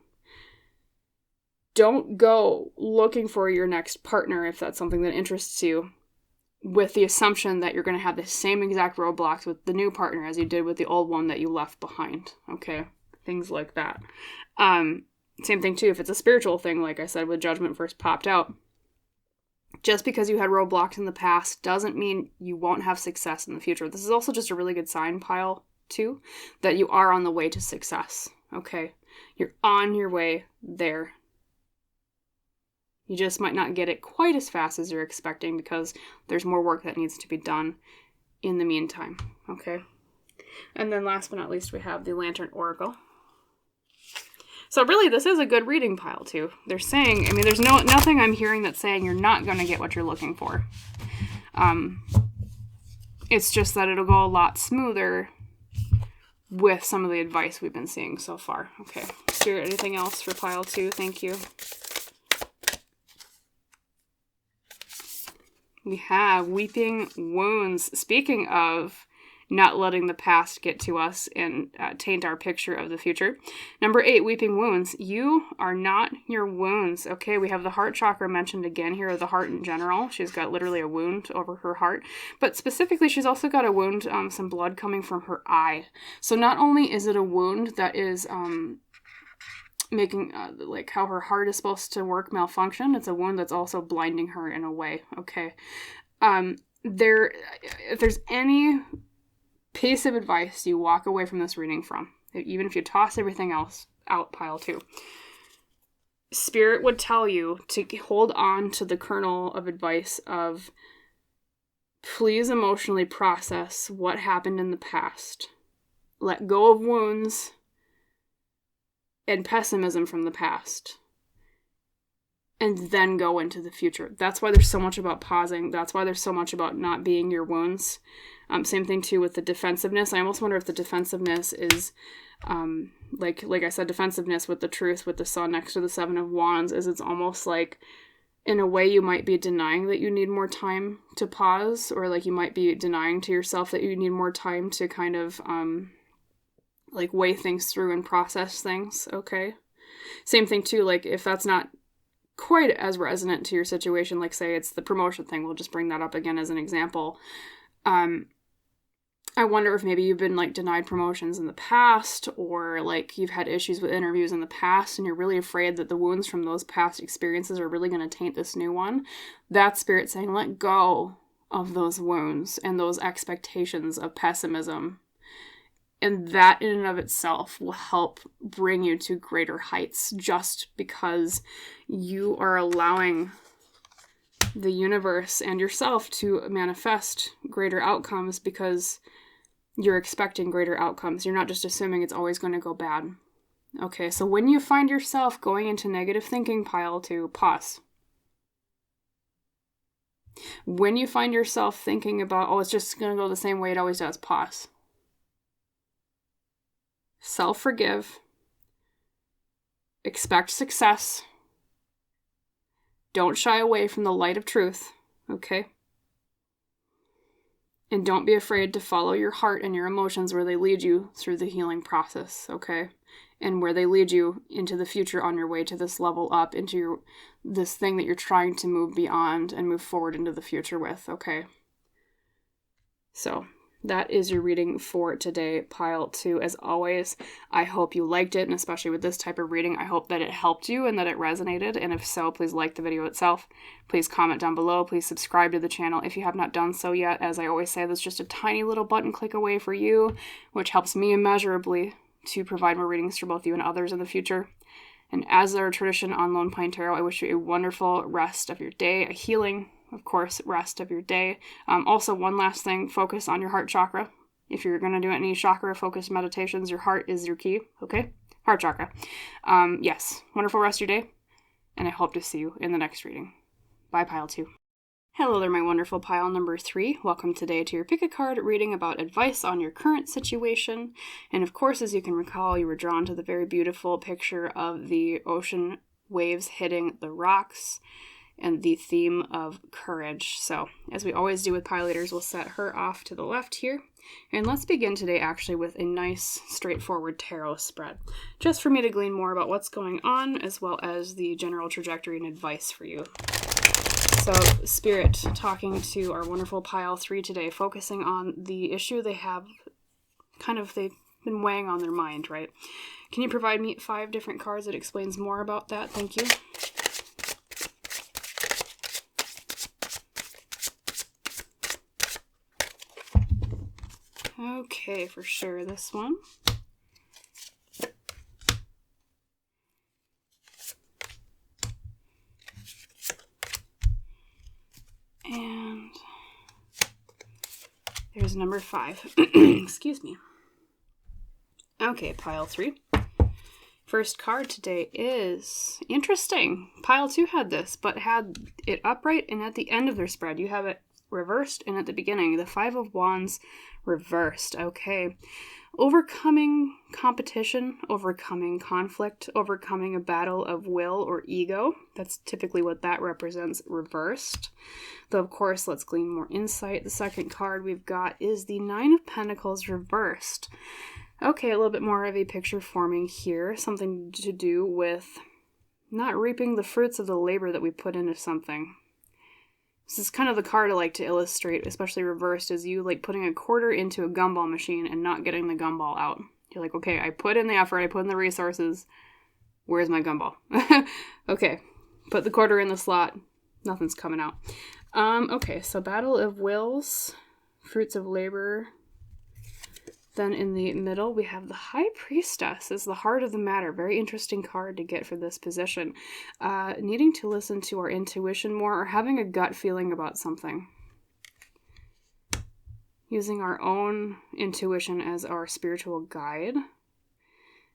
Don't go looking for your next partner if that's something that interests you with the assumption that you're going to have the same exact roadblocks with the new partner as you did with the old one that you left behind, okay? Things like that. Same thing too, if it's a spiritual thing, like I said, when Judgment first popped out. Just because you had roadblocks in the past doesn't mean you won't have success in the future. This is also just a really good sign, pile two, that you are on the way to success, okay? You're on your way there. You just might not get it quite as fast as you're expecting because there's more work that needs to be done in the meantime, okay? And then last but not least, we have the Lantern Oracle. So really, this is a good reading, pile too. They're saying, I mean, there's nothing I'm hearing that's saying you're not going to get what you're looking for. It's just that it'll go a lot smoother with some of the advice we've been seeing so far. Okay, Spirit, anything else for pile two? Thank you. We have Weeping Wounds. Speaking of not letting the past get to us and taint our picture of the future. Number 8, Weeping Wounds. You are not your wounds. Okay, we have the heart chakra mentioned again here, or the heart in general. She's got literally a wound over her heart. But specifically, she's also got a wound, some blood coming from her eye. So not only is it a wound that is making like how her heart is supposed to work malfunction, it's a wound that's also blinding her in a way, okay? If there's any piece of advice you walk away from this reading from, even if you toss everything else out, pile two, Spirit would tell you to hold on to the kernel of advice of please emotionally process what happened in the past. Let go of wounds and pessimism from the past, and then go into the future. That's why there's so much about pausing. That's why there's so much about not being your wounds. Same thing too with the defensiveness. I almost wonder if the defensiveness is, like I said, defensiveness with the truth, with the Sun next to the Seven of Wands, is it's almost like, in a way, you might be denying that you need more time to pause, or like you might be denying to yourself that you need more time to kind of, like weigh things through and process things, okay? Same thing too, like if that's not quite as resonant to your situation, like say it's the promotion thing, we'll just bring that up again as an example. I wonder if maybe you've been like denied promotions in the past, or like you've had issues with interviews in the past and you're really afraid that the wounds from those past experiences are really going to taint this new one. That's Spirit saying let go of those wounds and those expectations of pessimism. And that in and of itself will help bring you to greater heights, just because you are allowing the universe and yourself to manifest greater outcomes because you're expecting greater outcomes. You're not just assuming it's always going to go bad. Okay, so when you find yourself going into negative thinking, pile two, pause. When you find yourself thinking about, oh, it's just going to go the same way it always does, pause. Self-forgive, expect success, Don't shy away from the light of truth, okay? And don't be afraid to follow your heart and your emotions where they lead you through the healing process, okay? And where they lead you into the future on your way to this level up, into this thing that you're trying to move beyond and move forward into the future with, okay? So that is your reading for today, pile 2. As always, I hope you liked it, and especially with this type of reading, I hope that it helped you and that it resonated. And if so, please like the video itself. Please comment down below. Please subscribe to the channel if you have not done so yet. As I always say, that's just a tiny little button click away for you, which helps me immeasurably to provide more readings for both you and others in the future. And as our tradition on Lone Pine Tarot, I wish you a wonderful rest of your day, a healing, of course, rest of your day. Also, one last thing, focus on your heart chakra. If you're going to do any chakra-focused meditations, your heart is your key, okay? Heart chakra. Yes, wonderful rest of your day, and I hope to see you in the next reading. Bye, pile 2. Hello there, my wonderful pile number 3. Welcome today to your pick a card reading about advice on your current situation. And of course, as you can recall, you were drawn to the very beautiful picture of the ocean waves hitting the rocks and the theme of courage. So, as we always do with pile leaders, we'll set her off to the left here. And let's begin today actually with a nice, straightforward tarot spread, just for me to glean more about what's going on, as well as the general trajectory and advice for you. So, Spirit talking to our wonderful pile 3 today, focusing on the issue they have, they've been weighing on their mind, right? Can you provide me 5 different cards that explains more about that? Thank you. Okay, for sure, this one. And there's number 5. Excuse me. Okay, pile 3. First card today is interesting. Pile 2 had this, but had it upright and at the end of their spread. You have it reversed and at the beginning. The 5 of Wands reversed. Okay. Overcoming competition, overcoming conflict, overcoming a battle of will or ego. That's typically what that represents, reversed. Though, of course, let's glean more insight. The second card we've got is the 9 of Pentacles reversed. Okay, a little bit more of a picture forming here. Something to do with not reaping the fruits of the labor that we put into something. This is kind of the card I like to illustrate, especially reversed, is you like putting a quarter into a gumball machine and not getting the gumball out. You're like, okay, I put in the effort, I put in the resources, where's my gumball? Okay, put the quarter in the slot, nothing's coming out. Okay, so Battle of Wills, Fruits of Labor. Then in the middle, we have the High Priestess is the heart of the matter. Very interesting card to get for this position. Needing to listen to our intuition more or having a gut feeling about something. Using our own intuition as our spiritual guide.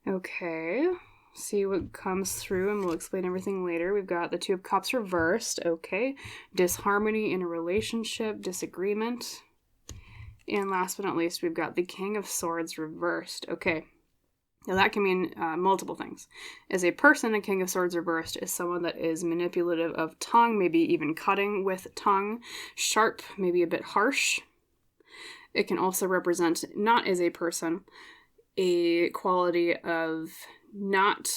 Okay, see what comes through and we'll explain everything later. We've got the 2 of Cups reversed. Okay, disharmony in a relationship, disagreement. And last but not least, we've got the King of Swords reversed. Okay, now that can mean multiple things. As a person, a King of Swords reversed is someone that is manipulative of tongue, maybe even cutting with tongue, sharp, maybe a bit harsh. It can also represent, not as a person, a quality of not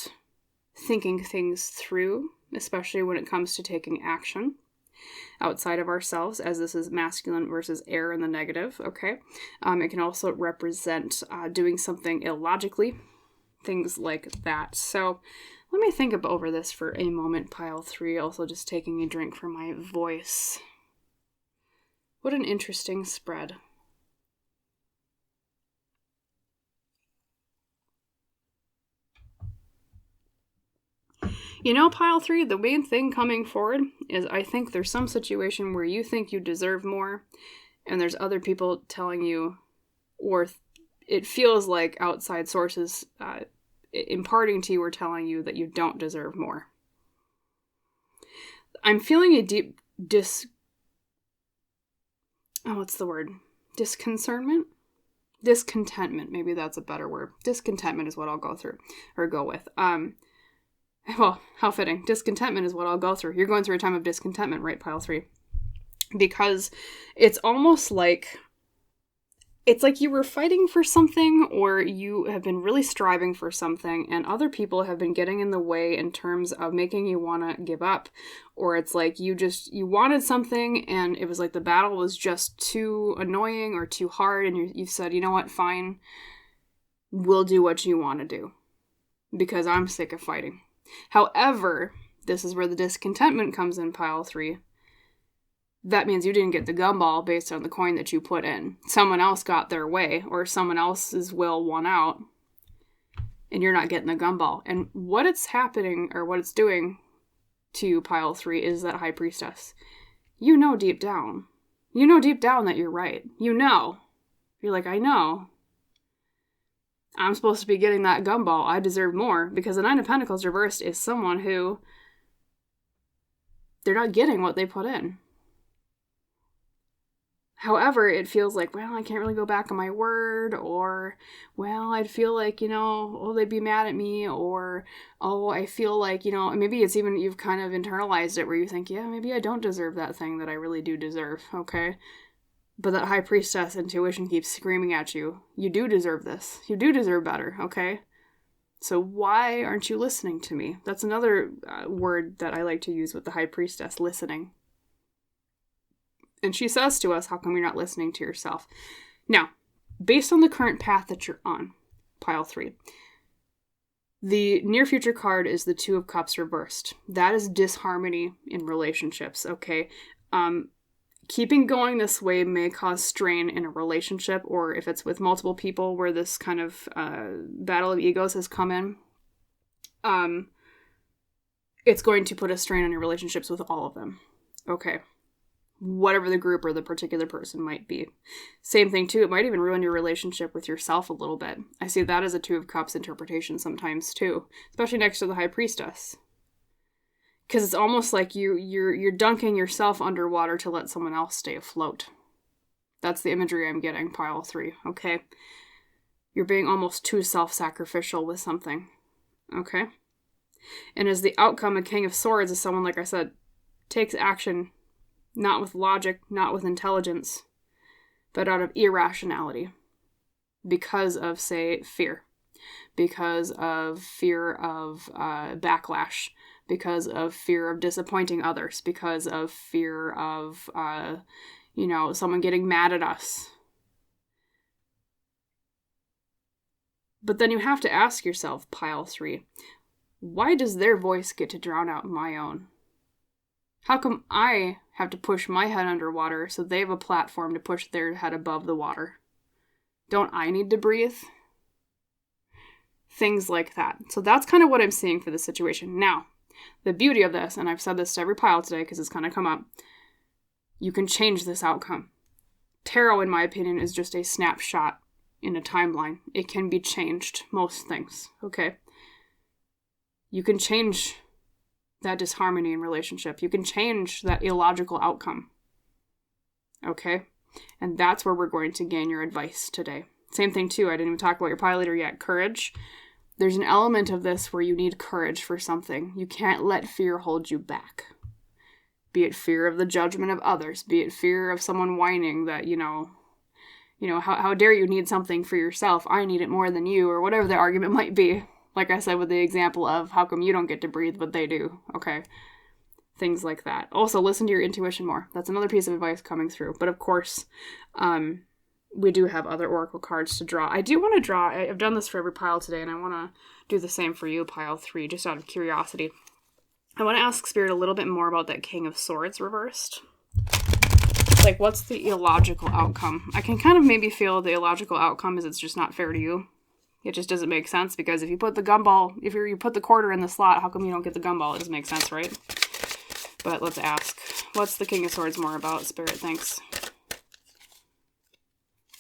thinking things through, especially when it comes to taking action outside of ourselves, as this is masculine versus air in the negative, okay? It can also represent doing something illogically, things like that. So let me think over this for a moment, pile 3, also just taking a drink for my voice. What an interesting spread. You know, pile 3, the main thing coming forward is I think there's some situation where you think you deserve more, and there's other people telling you, or it feels like outside sources imparting to you or telling you that you don't deserve more. I'm feeling a deep discontentment? Discontentment, maybe that's a better word. Discontentment is what I'll go with. Well, how fitting. Discontentment is what I'll go through. You're going through a time of discontentment, right, pile 3? Because it's almost like, it's like you were fighting for something, or you have been really striving for something, and other people have been getting in the way in terms of making you want to give up. Or it's like you wanted something, and it was like the battle was just too annoying or too hard, and you said, you know what, fine, we'll do what you want to do, because I'm sick of fighting. However, this is where the discontentment comes in, pile 3. That means you didn't get the gumball based on the coin that you put in. Someone else got their way, or someone else's will won out, and you're not getting the gumball. And what it's happening, or what it's doing to pile 3, is that High Priestess. You know deep down. You know deep down that you're right. You know. You're like, I know. I'm supposed to be getting that gumball. I deserve more. Because the Nine of Pentacles reversed is someone who, they're not getting what they put in. However, it feels like, well, I can't really go back on my word, or, well, I'd feel like, oh, they'd be mad at me, or, oh, I feel like, maybe it's even, you've kind of internalized it where you think, yeah, maybe I don't deserve that thing that I really do deserve, okay? But that High Priestess intuition keeps screaming at you, you do deserve this. You do deserve better, okay? So why aren't you listening to me? That's another word that I like to use with the High Priestess, listening. And she says to us, how come you're not listening to yourself? Now, based on the current path that you're on, pile 3, the near future card is the Two of Cups reversed. That is disharmony in relationships, okay? Keeping going this way may cause strain in a relationship, or if it's with multiple people where this kind of battle of egos has come in, it's going to put a strain on your relationships with all of them, okay? Whatever the group or the particular person might be. Same thing too, it might even ruin your relationship with yourself a little bit. I see that as a Two of Cups interpretation sometimes too, especially next to the High Priestess. Because it's almost like you're dunking yourself underwater to let someone else stay afloat. That's the imagery I'm getting, pile 3, okay? You're being almost too self-sacrificial with something, okay? And as the outcome, a King of Swords is someone, like I said, takes action. Not with logic, not with intelligence, but out of irrationality. Because of, say, fear. Because of fear of backlash. Because of fear of disappointing others. Because of fear of, someone getting mad at us. But then you have to ask yourself, pile 3, why does their voice get to drown out my own? How come I have to push my head underwater so they have a platform to push their head above the water? Don't I need to breathe? Things like that. So that's kind of what I'm seeing for the situation. Now, the beauty of this, and I've said this to every pile today because it's kind of come up, you can change this outcome. Tarot, in my opinion, is just a snapshot in a timeline. It can be changed, most things, okay? You can change that disharmony in relationship. You can change that illogical outcome. Okay? And that's where we're going to gain your advice today. Same thing too, I didn't even talk about your pile leader yet. Courage. There's an element of this where you need courage for something. You can't let fear hold you back. Be it fear of the judgment of others. Be it fear of someone whining that, how dare you need something for yourself? I need it more than you, or whatever the argument might be. Like I said with the example of how come you don't get to breathe, but they do. Okay. Things like that. Also, listen to your intuition more. That's another piece of advice coming through. But of course, we do have other oracle cards to draw. I do want to draw, I've done this for every pile today, and I want to do the same for you, pile 3, just out of curiosity. I want to ask Spirit a little bit more about that King of Swords reversed. Like, what's the illogical outcome? I can kind of maybe feel the illogical outcome is it's just not fair to you. It just doesn't make sense, because if you put the gumball, if you put the quarter in the slot, how come you don't get the gumball? It doesn't make sense, right? But let's ask. What's the King of Swords more about, Spirit? Thanks.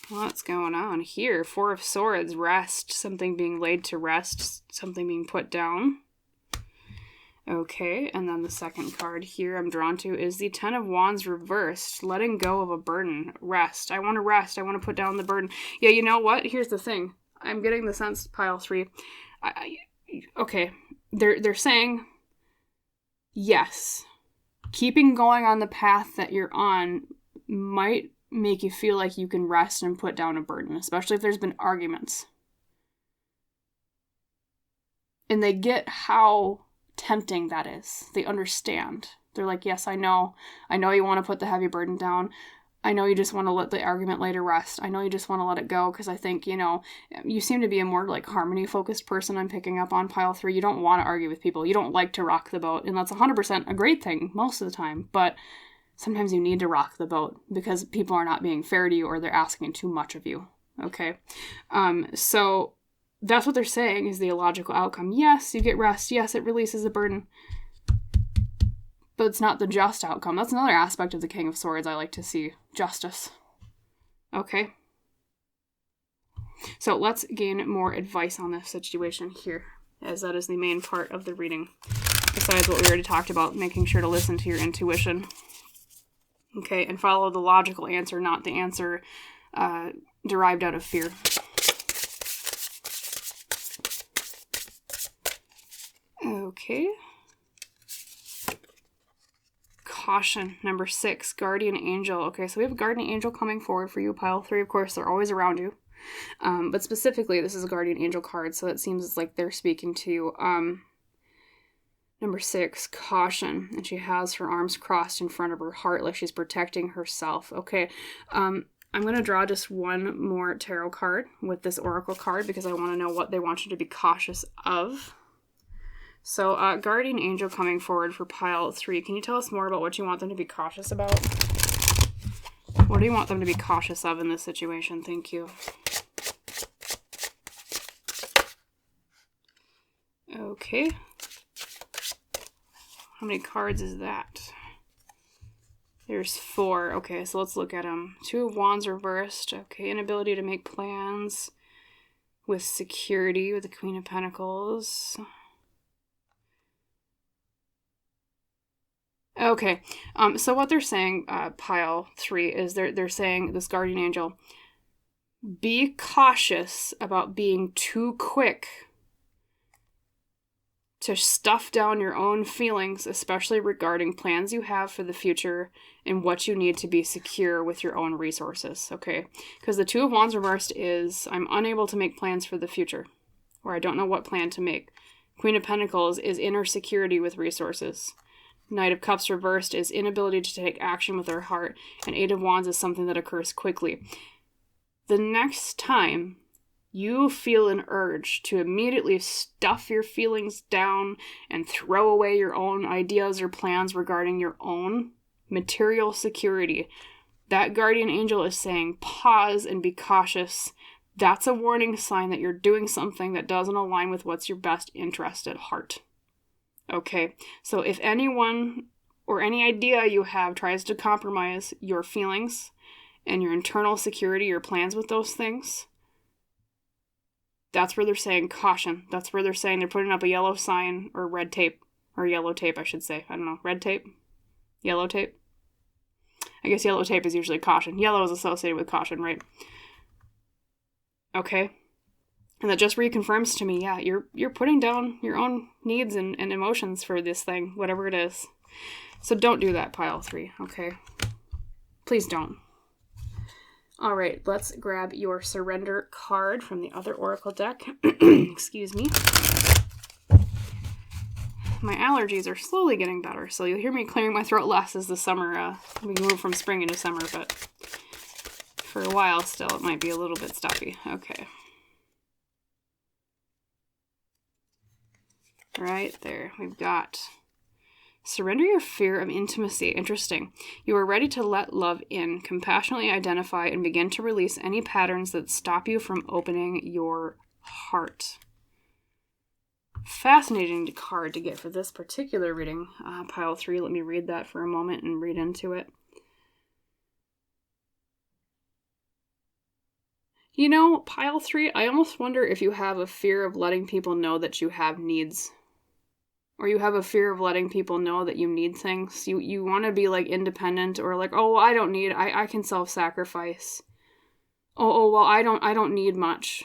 What's going on here? Four of Swords, rest. Something being laid to rest. Something being put down. Okay, and then the second card here I'm drawn to is the Ten of Wands reversed. Letting go of a burden. Rest. I want to rest. I want to put down the burden. Yeah, you know what? Here's the thing. I'm getting the sense, pile 3. Okay, they're saying, yes, keeping going on the path that you're on might make you feel like you can rest and put down a burden, especially if there's been arguments. And they get how tempting that is. They understand. They're like, yes, I know you want to put the heavy burden down. I know you just want to let the argument later rest. I know you just want to let it go because I think, you seem to be a more like harmony-focused person I'm picking up on pile 3. You don't want to argue with people. You don't like to rock the boat, and that's 100% a great thing most of the time. But sometimes you need to rock the boat because people are not being fair to you or they're asking too much of you. Okay? So that's what they're saying is the illogical outcome. Yes, you get rest. Yes, it releases the burden. But it's not the just outcome. That's another aspect of the King of Swords I like to see. Justice. Okay? So let's gain more advice on this situation here, as that is the main part of the reading. Besides what we already talked about, making sure to listen to your intuition. Okay, and follow the logical answer, not the answer derived out of fear. Okay. Caution, number 6, guardian angel. Okay, so we have a guardian angel coming forward for you, pile 3. Of course, they're always around you. But specifically, this is a guardian angel card, so it seems like they're speaking to you. Number 6, caution. And she has her arms crossed in front of her heart like she's protecting herself. Okay, I'm going to draw just one more tarot card with this oracle card because I want to know what they want you to be cautious of. So, guardian angel coming forward for pile 3. Can you tell us more about what you want them to be cautious about? What do you want them to be cautious of in this situation? Thank you. Okay. How many cards is that? There's 4. Okay, so let's look at them. 2 of Wands reversed. Okay, inability to make plans with security with the Queen of Pentacles. Okay, so what they're saying, pile 3, is they're saying, this guardian angel, be cautious about being too quick to stuff down your own feelings, especially regarding plans you have for the future and what you need to be secure with your own resources, okay? Because the 2 of Wands reversed is, I'm unable to make plans for the future, or I don't know what plan to make. Queen of Pentacles is inner security with resources. Knight of Cups reversed is inability to take action with our heart, and 8 of Wands is something that occurs quickly. The next time you feel an urge to immediately stuff your feelings down and throw away your own ideas or plans regarding your own material security, that guardian angel is saying, pause and be cautious. That's a warning sign that you're doing something that doesn't align with what's your best interest at heart. Okay, so if anyone or any idea you have tries to compromise your feelings and your internal security, your plans with those things, that's where they're saying caution. That's where they're saying they're putting up a yellow sign or red tape, or yellow tape, I should say. I don't know, red tape? Yellow tape? I guess yellow tape is usually caution. Yellow is associated with caution, right? Okay. And that just reconfirms to me, yeah, you're putting down your own needs and emotions for this thing, whatever it is. So don't do that, pile 3, okay? Please don't. All right, let's grab your surrender card from the other oracle deck. Excuse me. My allergies are slowly getting better, so you'll hear me clearing my throat less as the summer, we move from spring into summer, but for a while still it might be a little bit stuffy. Okay. Right there, we've got surrender your fear of intimacy. Interesting. You are ready to let love in, compassionately identify, and begin to release any patterns that stop you from opening your heart. Fascinating card to get for this particular reading, pile 3. Let me read that for a moment and read into it. You know, pile 3, I almost wonder if you have a fear of letting people know that you have needs. Or you have a fear of letting people know that you need things. You want to be like independent, or like, oh, I don't need, I can self-sacrifice. Oh, well, I don't need much.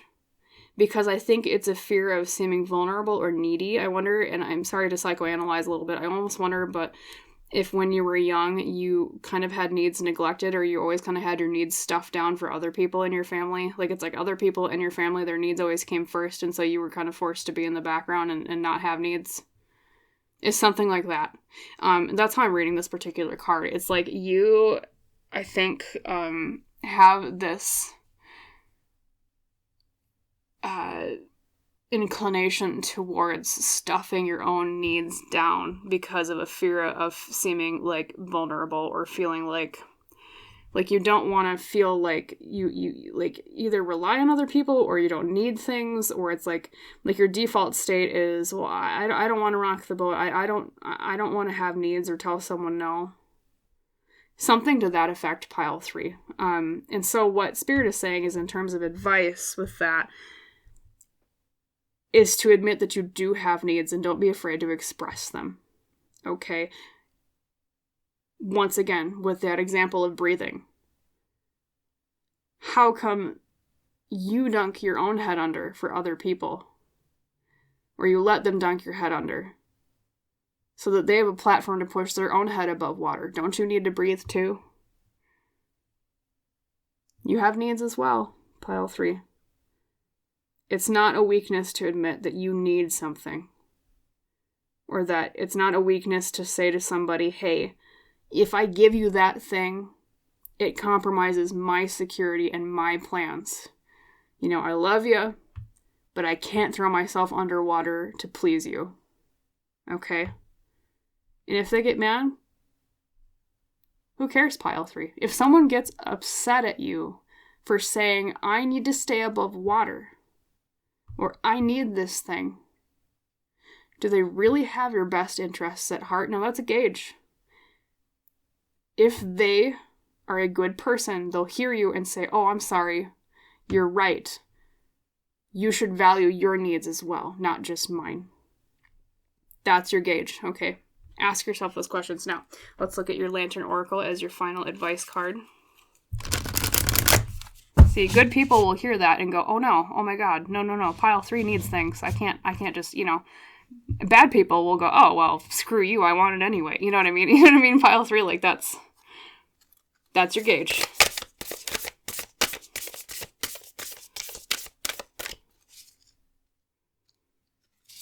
because I think it's a fear of seeming vulnerable or needy. I wonder, and I'm sorry to psychoanalyze a little bit, I almost wonder, but if when you were young, you kind of had needs neglected, or you always kind of had your needs stuffed down for other people in your family. Like, it's like other people in your family, their needs always came first, and so you were kind of forced to be in the background and not have needs. It's something like that. That's how I'm reading this particular card. It's like you, I think, have this inclination towards stuffing your own needs down because of a fear of seeming like vulnerable, or feeling like you don't want to feel like you like either rely on other people, or you don't need things, or it's like your default state is, well, I don't want to rock the boat. I don't want to have needs or tell someone no. Something to that effect, pile 3. And so what Spirit is saying is, in terms of advice with that, is to admit that you do have needs and don't be afraid to express them. Okay? Once again, with that example of breathing. How come you dunk your own head under for other people? Or you let them dunk your head under so that they have a platform to push their own head above water? Don't you need to breathe too? You have needs as well, pile 3. It's not a weakness to admit that you need something. Or that it's not a weakness to say to somebody, hey, if I give you that thing, it compromises my security and my plans. You know, I love you, but I can't throw myself underwater to please you. Okay? And if they get mad, who cares, pile 3? If someone gets upset at you for saying, I need to stay above water, or I need this thing, do they really have your best interests at heart? Now, that's a gauge. If they are a good person, they'll hear you and say, oh, I'm sorry, you're right. You should value your needs as well, not just mine. That's your gauge, okay? Ask yourself those questions. Now, let's look at your Lantern Oracle as your final advice card. See, good people will hear that and go, oh no, oh my god, no, pile 3 needs things. I can't just, bad people will go, oh, well, screw you, I want it anyway. You know what I mean? You know what I mean? Pile 3, like, that's your gauge.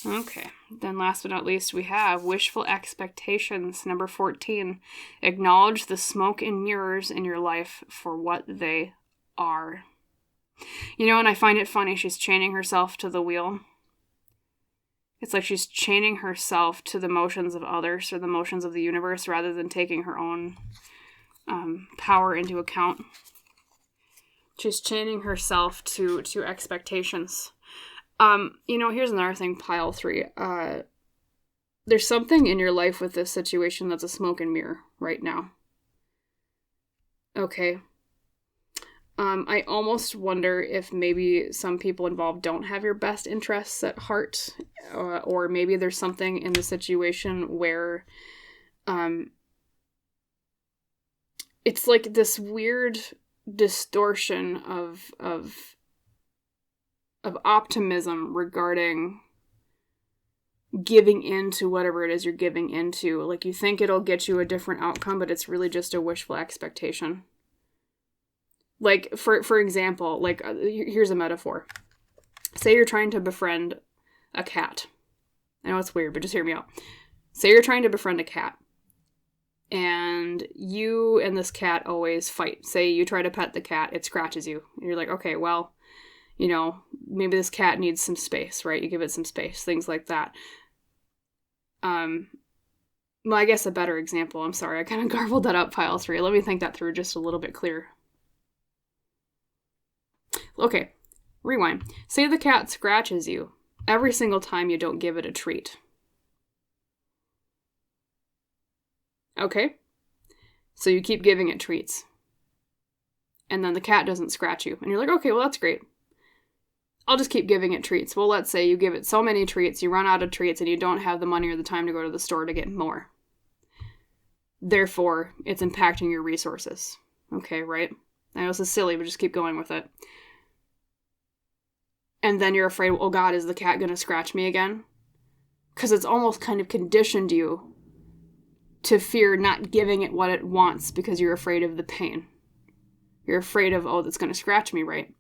Okay, then last but not least, we have wishful expectations. Number 14, acknowledge the smoke and mirrors in your life for what they are. And I find it funny, she's chaining herself to the wheel. It's like she's chaining herself to the motions of others, or the motions of the universe, rather than taking her own power into account. She's chaining herself to expectations. Here's another thing, pile 3. There's something in your life with this situation that's a smoke and mirror right now. Okay. I almost wonder if maybe some people involved don't have your best interests at heart, or maybe there's something in the situation where it's like this weird distortion of optimism regarding giving into whatever it is you're giving into. Like, you think it'll get you a different outcome, but it's really just a wishful expectation. Like, for example, like, here's a metaphor. Say you're trying to befriend a cat. I know it's weird, but just hear me out. Say you're trying to befriend a cat, and you and this cat always fight. Say you try to pet the cat, it scratches you. And you're like, okay, well, maybe this cat needs some space, right? You give it some space, things like that. Well, I guess a better example, I'm sorry, I kind of garbled that up, pile 3. Let me think that through just a little bit clearer. Okay, rewind. Say the cat scratches you every single time you don't give it a treat. Okay? So you keep giving it treats. And then the cat doesn't scratch you. And you're like, okay, well, that's great. I'll just keep giving it treats. Well, let's say you give it so many treats, you run out of treats, and you don't have the money or the time to go to the store to get more. Therefore, it's impacting your resources. Okay, right? I know this is silly, but just keep going with it. and then you're afraid, oh God, is the cat going to scratch me again? Because it's almost kind of conditioned you to fear not giving it what it wants because you're afraid of the pain. You're afraid of, oh, that's going to scratch me, right?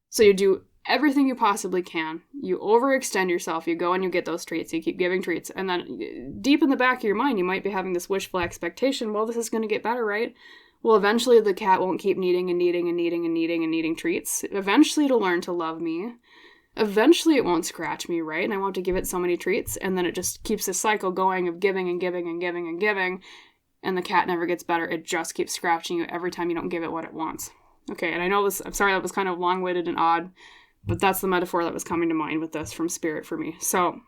So you do everything you possibly can. You overextend yourself. You go and you get those treats. You keep giving treats. And then deep in the back of your mind, you might be having this wishful expectation, well, this is going to get better, right? Well, eventually the cat won't keep needing and needing and needing and needing and needing treats. Eventually it'll learn to love me. Eventually it won't scratch me, right? And I won't have to give it so many treats. And then it just keeps this cycle going of giving and giving and giving and giving. And the cat never gets better. It just keeps scratching you every time you don't give it what it wants. Okay, and I know this, I'm sorry that was kind of long-winded and odd, but that's the metaphor that was coming to mind with this from Spirit for me. So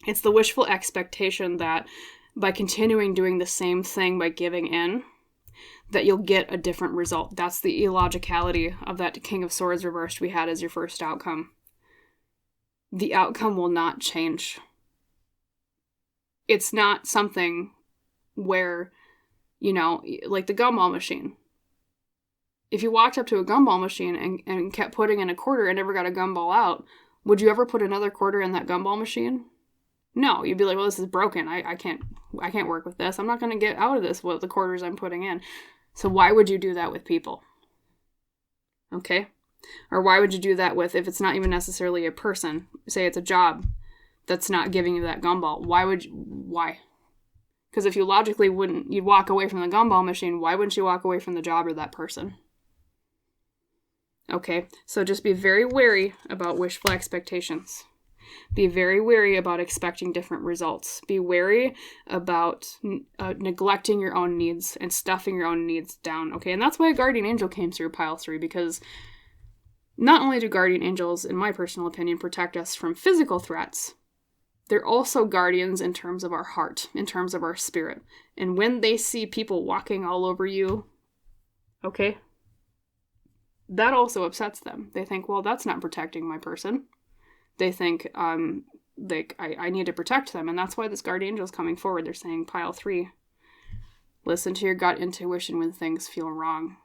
it's the wishful expectation that by continuing doing the same thing, by giving in, that you'll get a different result. That's the illogicality of that King of Swords reversed we had as your first outcome. The outcome will not change. It's not something where, you know, like the gumball machine. If you walked up to a gumball machine and kept putting in a quarter and never got a gumball out, would you ever put another quarter in that gumball machine? No, you'd be like, well, this is broken. I can't work with this. I'm not going to get out of this with the quarters I'm putting in. So why would you do that with people? Okay? Or why would you do that with, if it's not even necessarily a person, say it's a job that's not giving you that gumball, why? Because if you logically wouldn't, you'd walk away from the gumball machine, why wouldn't you walk away from the job or that person? Okay, so just be very wary about wishful expectations. Be very wary about expecting different results. Be wary about neglecting your own needs and stuffing your own needs down. Okay, and that's why a guardian angel came through pile 3, because not only do guardian angels, in my personal opinion, protect us from physical threats, they're also guardians in terms of our heart, in terms of our spirit. And when they see people walking all over you, okay, that also upsets them. They think, well, that's not protecting my person. They think, I need to protect them. And that's why this guardian angel is coming forward. They're saying, pile 3, listen to your gut intuition when things feel wrong.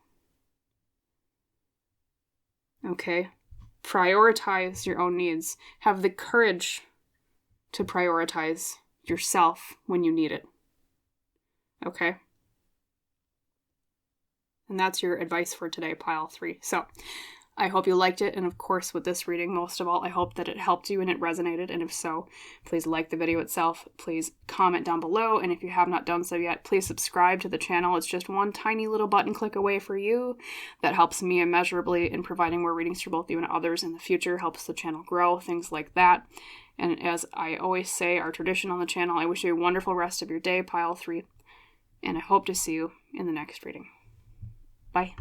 Okay? Prioritize your own needs. Have the courage to prioritize yourself when you need it. Okay? And that's your advice for today, pile 3. So, I hope you liked it, and of course with this reading, most of all, I hope that it helped you and it resonated, and if so, please like the video itself, please comment down below, and if you have not done so yet, please subscribe to the channel. It's just one tiny little button click away for you. That helps me immeasurably in providing more readings for both you and others in the future, helps the channel grow, things like that. And as I always say, our tradition on the channel, I wish you a wonderful rest of your day, pile 3, and I hope to see you in the next reading. Bye.